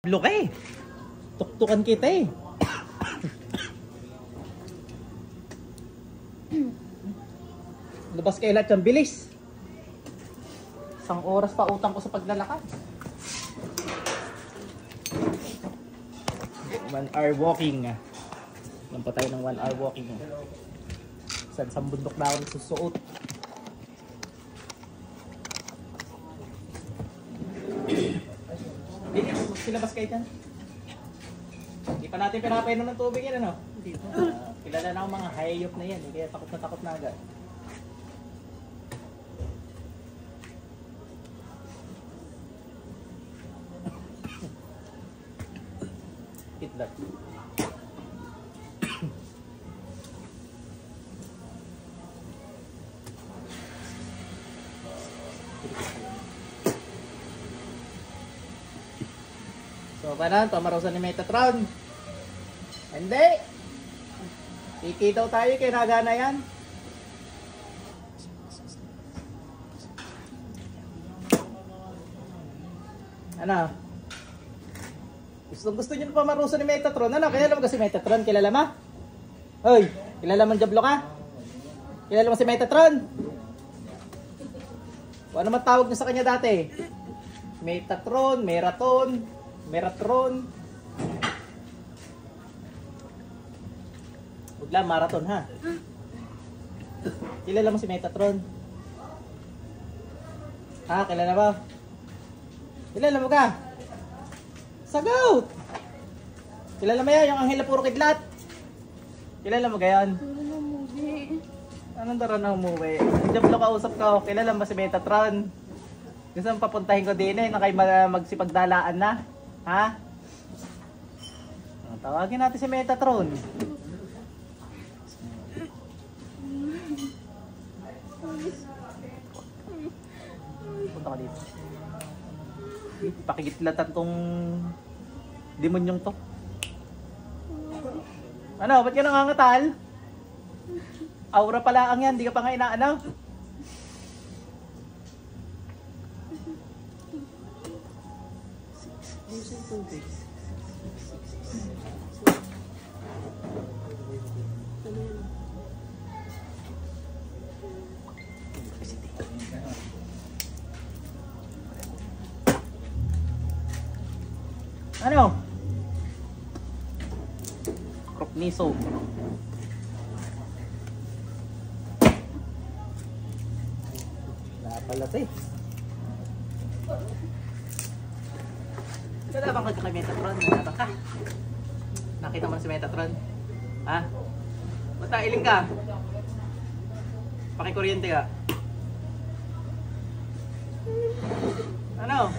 Luki. Tuktukan kita eh. Labas kayo lahat yung bilis. Isang oras pa utang ko sa paglalakad. 1 hour walking. Lang pa tayo ng 1 hour walking. Sa bundok na ako nagsusuot. Silabas kayo dyan. Hindi pa natin pinapainom ng tubig yan, ano? Kilala na ako mga hayop na yan, kaya takot na agad. Kitlat. So, paano? Pamarusan ni Metatron. Hindi! Iki daw tayo, kinagana yan. Ano? Gusto nyo na pamarusan ni Metatron. Ano? Kilala mo ka si Metatron? Kilala mo? Hoy! Kilala mo Diablo ka? Kilala mo si Metatron? O ano man tawag nyo sa kanya dati? Metatron, Meratron. Huwag lang, marathon ha. Kilala mo si Metatron? Ha? Kilala mo? Kilala mo ka? Sagot! Kilala mo yan? Yung anghel na puro kidlat? Kilala mo gayon? Anong dara na umuwi? Diablo kausap ko. Kilala mo si Metatron? Gusto mong papuntahin ko din eh, na kayo magsipagdalaan na. Ha? Tawagin natin si Metatron. Punta ka dito. Pakigitlatan tong demonyong to. Ano? Ba't ka nangangatal? Aura pala ang yan, di ka pa nga inaano. Ano? Crop miso. Napalat eh. Kalabang ka kay Metatron? Kalabang ka? Nakita mo na si Metatron? Ha? Basta iling ka? Pakikuryente ka? Ano?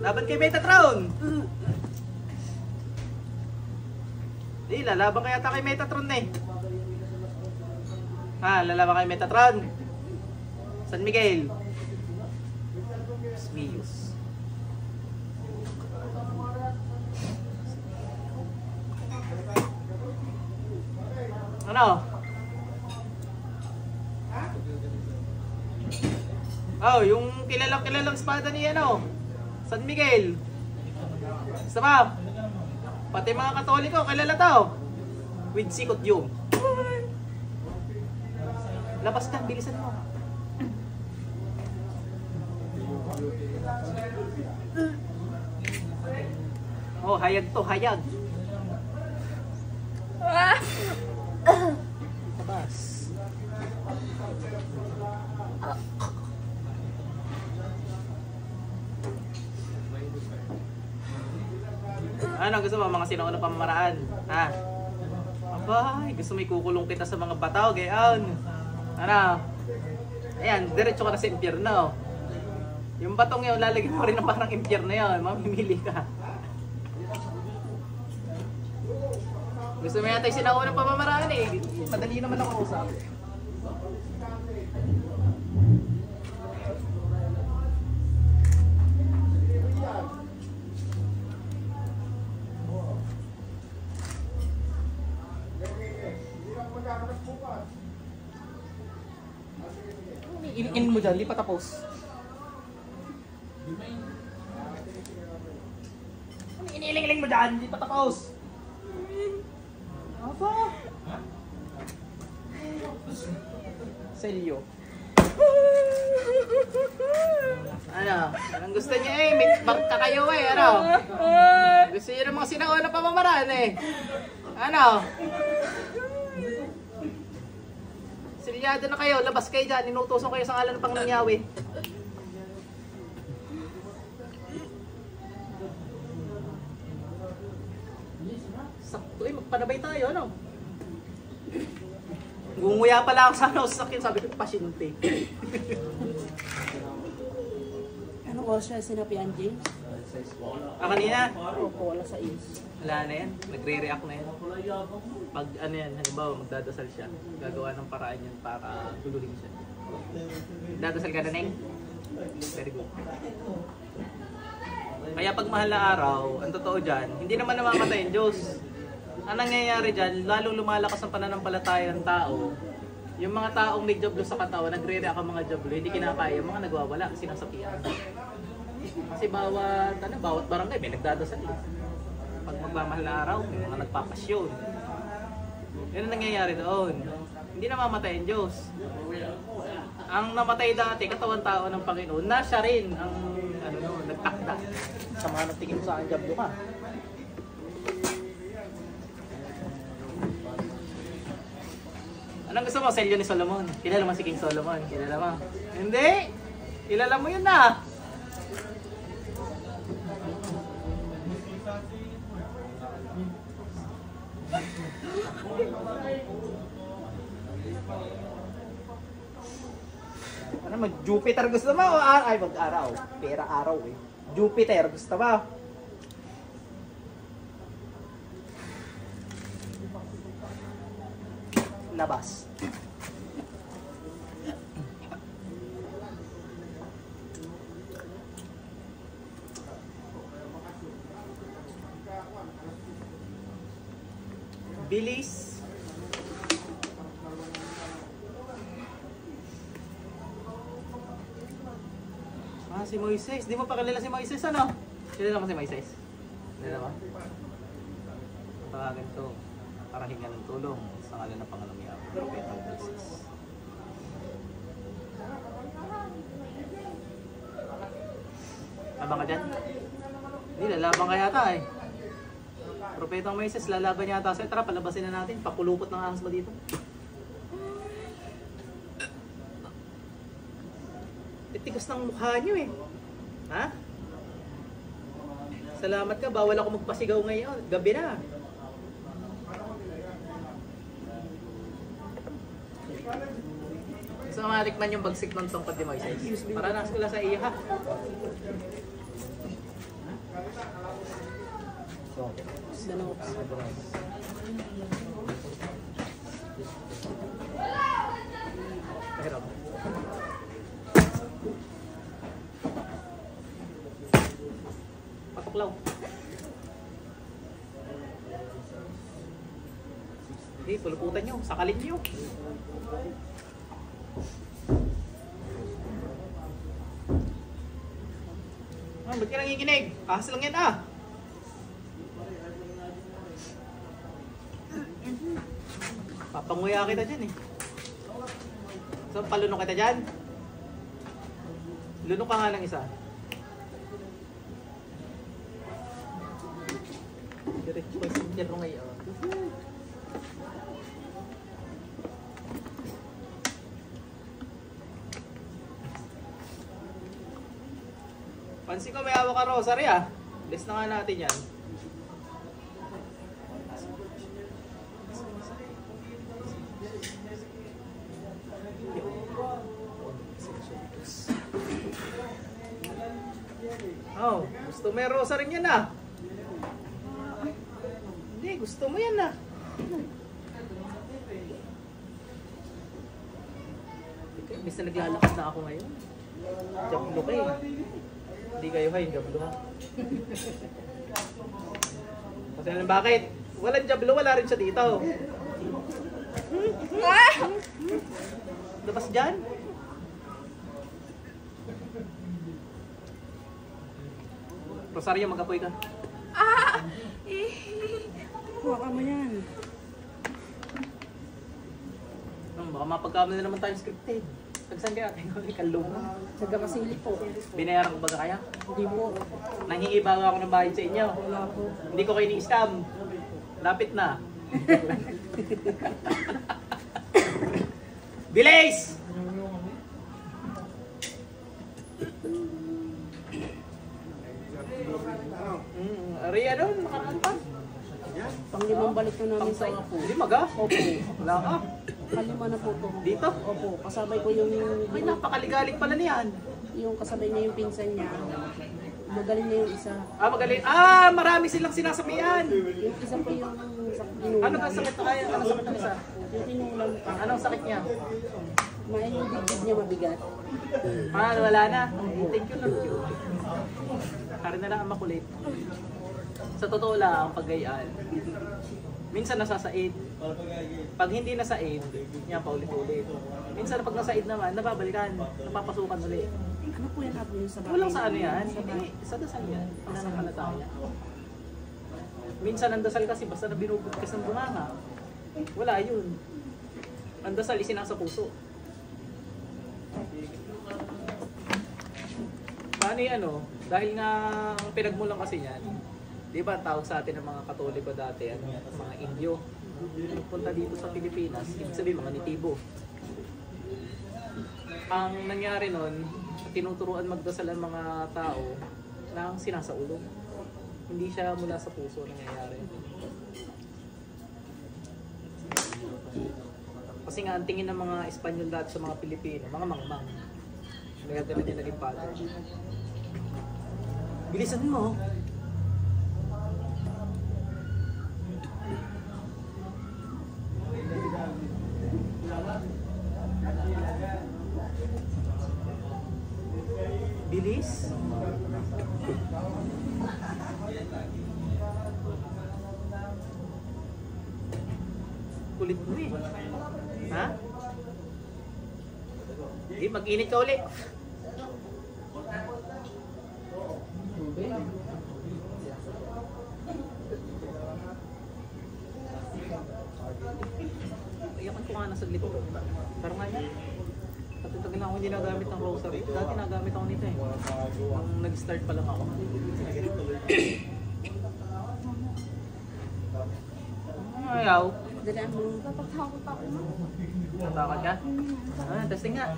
Laban kay Metatron! Di, lalaban kaya ta kay Metatron eh. Ha, lalaban kay Metatron. San Miguel. Smios. Ano? Oh, yung kilalang espada ni ano? San Miguel. Isa pa. Pati mga Katoliko, kilala to. With sikot yung. Labas ka, bilisan mo. Oh, hayag to, hayag. Labas. Ano gusto mo mga sino-ano pamamaraan? Ha? Abay, gusto mo ikukulong kita sa mga bataw, gayon. Ano? Ayan, diretso ka na sa impyerno. Yung batong yun, lalagyan mo rin ng parang impyerno yun. Mamimili ka. Gusto mo yata yung sinaunang pamamaraan eh. Madali naman ako usap. In mo dyan, di pa tapos. iniling mo dyan? Hindi pa tapos. Apa? Selyo. Ano? Anong gusto niya eh? May bangka kayo eh. Ano? Gusto niyo ng mga sinauna na pamamaraan eh. Ano? Silyado na kayo. Labas kayo dyan. Inutusan kayo sa ngalan ng Pangnangyawi. Sakto eh. Magpanabay tayo. Ano? Gunguya pala ako sa sasakyan. Sabi ko, pasyente. Anong oras na sinapian, James? Kanina? Opo, wala sa is. Wala na yan. Nagre-react na yan. Pag ano yan, halimbawa magdadasal siya. Gagawa ng paraan yan para guluhin siya. Dadasal ka na, Neng? Very good. Kaya pag mahal na araw, ang totoo dyan, hindi naman namamatay ang Diyos. Ang nangyayari dyan, lalong lumalakas ang pananampalataya ng tao. Yung mga taong may jablo sa katawan, nagre-react ang mga jablo, hindi kinakaya, mga nagwawala, sinasapian. Kasi bawat barangay may nagdadasal eh. Pag magmamahal na araw, may mga nagpapasyon. Yan ang nangyayari doon. Hindi namamatay ang Diyos. Ang namatay dati, katawan tao ng Panginoon, na siya rin ang nagtakda. Sa mga nagtingin mo sa akin, jablo ka. Anong gusto mo? Selyo ni Solomon. Kilala mo si King Solomon? Kilala mo? Hindi! Kilala mo yun na! Ano mo? Jupiter gusto mo? Ay, mag-araw. Pera araw eh. Jupiter gusto mo? Labas. Bilis. Si Moises. Di mo pa kilala si Moises, ano? Kilala mo si Moises? Kilala mo? Tawagan to para hingan ng tulong sa ngalan ng Panginoong Yahweh. Propetang Moises. Labang ka dyan? Hindi, lalaban ka yata eh. Propetang Moises, lalaban yata sa'yo. Tara, palabasin na natin. Pakulupot ng ahas ba dito? Tigas ng mukha nyo eh. Ha? Salamat ka, bawal ako magpasigaw ngayon. Gabi na. Gusto mo matikman yung bagsik ng tungkod ni Moises? Para nasa kula sa iyo ha. Pero patuklaw. Hindi, puluputan nyo. Sakalin nyo. Ba't ka nanginginig? Ahas lang yan ah. Papanguya kita dyan eh. So, palunok kita dyan. Lunok ka nga ng isa. Diretso ko yung sinjero ngayon. Pansin ko may hawak ka rosary ah. List na nga natin yan. Oh, gusto mo yung rosary yan ah. Hindi, gusto mo yan ah. Imbis na naglalakad na ako ngayon. Jablo kayo. Hindi kayo hay, jablo ha. Kasi bakit? Walang jablo, wala rin siya dito. Labas dyan. Rosario, mag-apoy ka. Baka mapagkamali na naman tayong scripted. Pagsan kaya tayo ulit kalungan. Nagkakasili po. Binayaran ko ba kaya? Hindi po. Nanghihibawa ako ng bayad sa inyo. Wala po. Hindi ko kayo ni-scam. Lapit na. Bilis! Ari, ano? Nakakanta? Panglimang balik na namin sa Apo. Lima ka? Opo. Wala ka. Kalima na po to. Dito? Opo. Kasabay ko yung Ay, napakaligalig pala niyan. kasabay niya yung pinsan niya. Magaling na yung isa. Ah, magaling. Ah, marami silang sinasabihan. Yung isa po yung inuulam. Ano ka sakit na kaya? Ano sakit ng isa? Yung inuulam pa. Anong sakit niya? May yung dibdib niya mabigat. Ah, wala na. Eh, thank you, Lord. Kari na lang ang makulit. Sa totoo lang, ang paggayaan, minsan nasasaid. Pag hindi nasaid, yan paulit-ulit. Minsan pag nasaid naman, nababalikan, napapasukan ulit. Ano po yan Apo yung sa bahay? Walang sa ano yan, hindi, sa dasal yan. Pananampalataya. Minsan ang dasal kasi basta na binubugkas ng bunganga. Wala yun. Ang dasal isinasa puso. Paano yung ano, dahil nga ang pinagmulan kasi yan, di ba ang tawag sa atin ng mga Katoliko dati, ano, mga Indio. Punta dito sa Pilipinas, ibig sabihin mga nitibo. Ang nangyari nun, tinuturuan magdasal ang mga tao ng sinasaulo. Hindi siya mula sa puso nangyayari. Kasi nga ang tingin ng mga Espanyol dati sa mga Pilipino, mga mangmang. Nagagana niya naging padre. Bilisan mo! Bilis? Kulit mo eh. Ha? Hindi, mag-init ka ulit. Iyakan ko nga na saglit ito. Parang nga yan. Tagal na ako hindi nagamit ng rosary. Dati nagamit ako nito eh. Nung nag-start pa lang ako. Ayaw. Dalaan mo. Tatakot ako. Natakot ka? Ah, testing nga.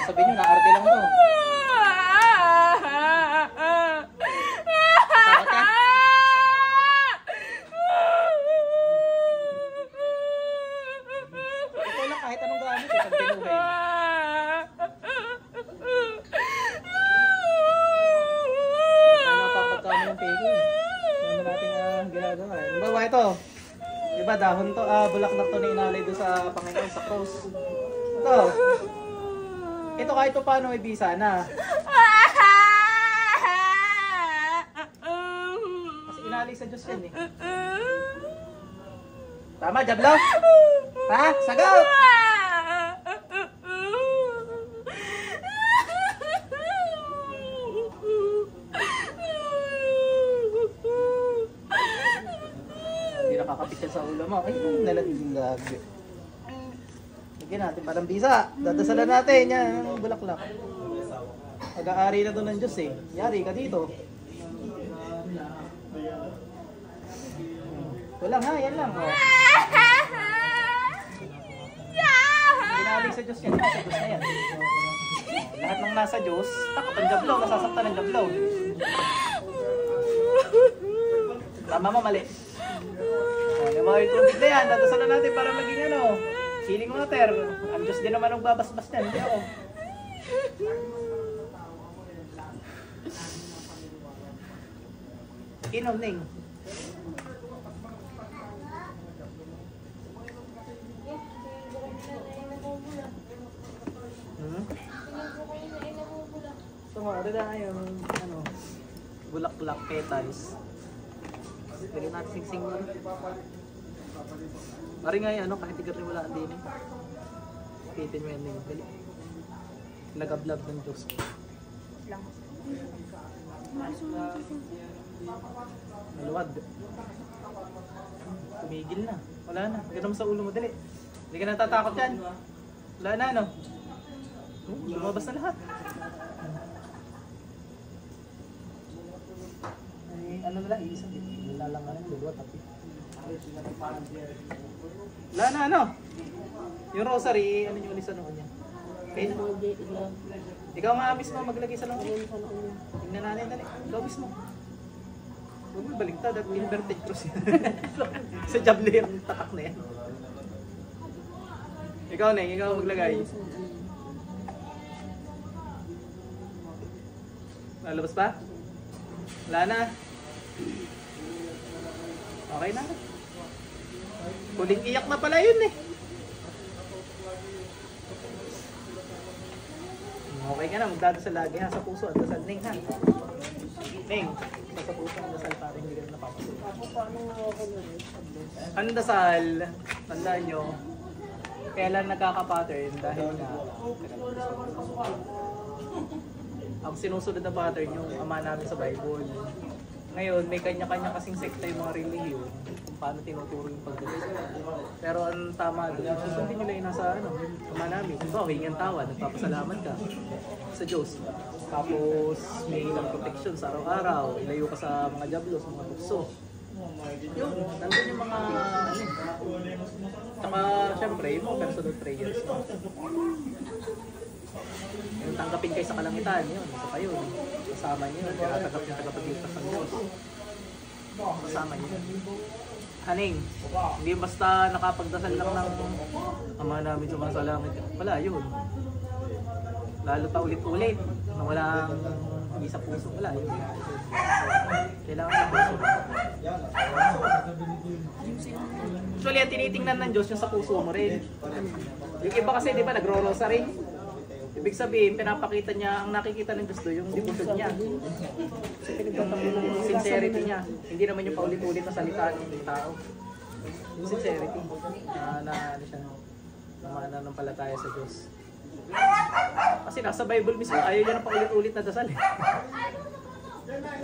Sabihin nyo, naarte lang to. Takot ka? Ikaw lang kahit anong gamit eh, pag binuhay. Ano papagkano yung pegi? Ano natin ginagawa? Ano ba ito? Diba dahon to, bulaklak to na inalay doon sa Panginoon sa cross. Ito. Ito kahit pa paano may bisa na. Kasi inalay sa Diyos yan eh. Tama, Jablo? Ha? Sagot! Hindi nakakapit siya sa ulo mo. Ay, nalaglag. Lagyan natin parang bisa. Dadasalan natin yan. Ang bulaklak. Mag-aari na doon ng Diyos eh. Yari ka dito. Wala nga, yan lang. Oh. Inalig sa Diyos yan. Nasa Diyos na yan. Lahat ng nasa Diyos, takot ang Jablo. Nasasaktan ang Jablo. Tama mo, mali. Yung mga tubig na yan, dadasalan natin para maging ano, healing water. Ang Diyos din naman ang babasbas niyan, hindi ako. Inom, Ning. So, ano na yung ano, bulaklak petals. Lagyan natin sing-sing mo. Pari nga yan, ano, kahit tigar rin wala din eh. Pitin mo yan din. Dali. Nagablab ng Diyos. Maluwag. Tumigil na. Wala na. Ganun sa ulo mo, dali. Hindi ka natatakot yan. Wala na, no? Lumabas na lahat. Ay, ano na lang, iisang dito. Wala lang nga lang, dalawa, tapi. Wala na, ano? Yung rosary, ano yung ulit sa noon niya? Okay na. Ikaw nga mismo maglagay sa noon. Tingnan natin, dali. Ikaw mismo. Huwag mo baligtad at inverted cross yan. Sa jabler, tatak na yan. Ikaw, Neng, ikaw maglagay. Lalabas pa? Wala na. Okay na. Huling iyak na pala yun eh. Okay ka na, magdadasal lagi ha, sa puso at dasal. Neng ha. Neng, sa puso ang dasal para hindi ka na napapasal. Ang dasal, tandaan nyo, kailan nagkaka-pattern dahil nga ang sinusunod na pattern yung ama namin sa Bible. Ngayon, may kanya-kanya kasing sekta yung mga relihiyon kung paano tinuturo yung pagdasal. Pero ang tama doon, susundin nyo lang yung nasa ama namin. Kung hingan tawa, nagpapasalamat ka sa Diyos. Tapos may ilang protection sa araw-araw, ilayo ka sa mga diablos, mga tukso. Yun, nandun yung mga Tsaka syempre, yung mga personal prayers. Yung tanggapin kayo sa kalangitan, yun, isa pa yun. Kasama nyo, tinatanggap yung tagapagligtas ng Diyos. Kasama nyo. Haning, hindi basta nakapagdasal lang ng ama namin sumasalangit. Wala, yun. Lalo pa ulit-ulit, na walang hindi sa puso. Wala, yun. Kailangan sa puso. Actually, ang tinitingnan ng Diyos yung sa puso mo rin. Yung iba kasi, di ba, nagro-rosary. Ibig sabihin, pinapakita niya, ang nakikita ng Diyos doon, yung devotion niya. Yung sincerity niya. Hindi naman yung paulit-ulit na salita ng tao. Yung sincerity. Na ano siya, na mananampalataya sa Diyos. Kasi nasa Bible mismo, ayaw niya ng paulit-ulit na dasal eh.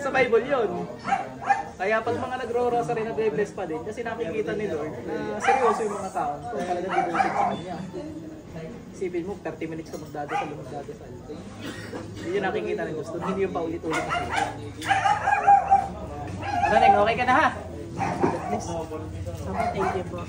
Sa Bible yun. Kaya pag mga nagro-rosary na bless pa din, kasi nakikita ni Lord na seryoso yung mga tao kung talagang devoted sa Kanya. Isipin mo, 30 minutes ka magdadasal. Hindi yung nakikita ng gusto, hindi yung paulit-ulit na salita. Ano Neng, okay ka na ha? Thank you po.